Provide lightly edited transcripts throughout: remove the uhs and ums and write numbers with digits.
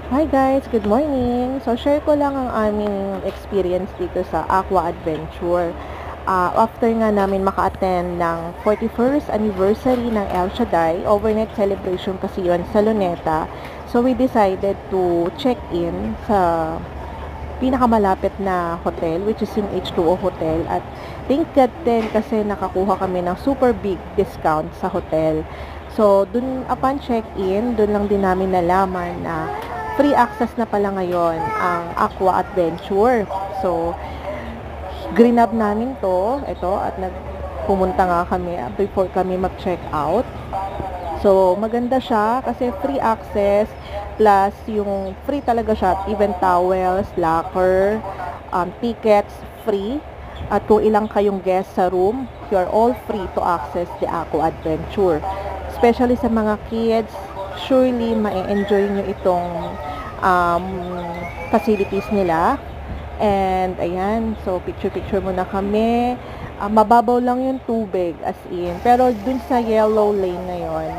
Hi guys, good morning. So share ko lang ang aming experience dito sa Aqua Adventure. After nga namin maka-attend ng 41st anniversary ng El Shaddai, overnight celebration kasi yun sa Luneta. So we decided to check in sa pinakamalapit na hotel, which is yung H2O Hotel. At thank God din kasi nakakuha kami ng super big discount sa hotel. So, dun upon check-in, dun lang din namin nalaman na free access na pala ngayon ang Aqua Adventure. So, greenab namin to, ito, at pumunta nga kami before kami mag-check out. So, maganda siya kasi free access plus yung free talaga siya, even towels, locker, tickets, free. At kung ilang kayong guest sa room, you're all free to access the Aqua Adventure. Especially sa mga kids, surely ma-enjoy nyo itong um, facilities nila. And ayan, so picture-picture muna kami. Mababaw lang yung tubig as in. Pero dun sa yellow lane na yon,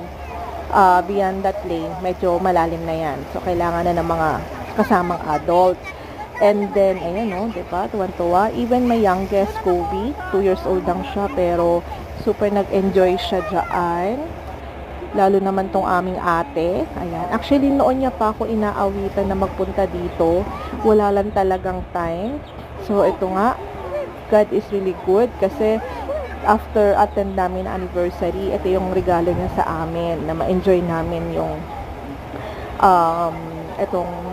beyond that lane, medyo malalim na yan. So kailangan na ng mga kasamang adult. And then, ayan o, diba? Tuwan-tuwa. Even my youngest, Kobe, 2 years old lang siya, pero super nag-enjoy siya dyan. Lalo naman tong aming ate. Ayan. Actually, noon niya pa ako inaawitan na magpunta dito. Wala lang talagang time. So, ito nga. God is really good kasi after attend namin anniversary, ito yung regalo niya sa amin na ma-enjoy namin yung um,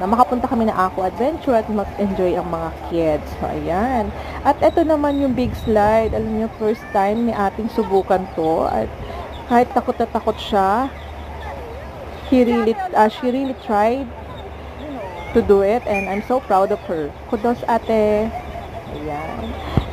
na makapunta kami na Aqua Adventure at mag-enjoy ang mga kids. So, ayan. At ito naman yung big slide. Alam niyo, first time ni ating subukan to. At kahit takot na takot siya, she really tried to do it and I'm so proud of her. Kudos ate. Ayan.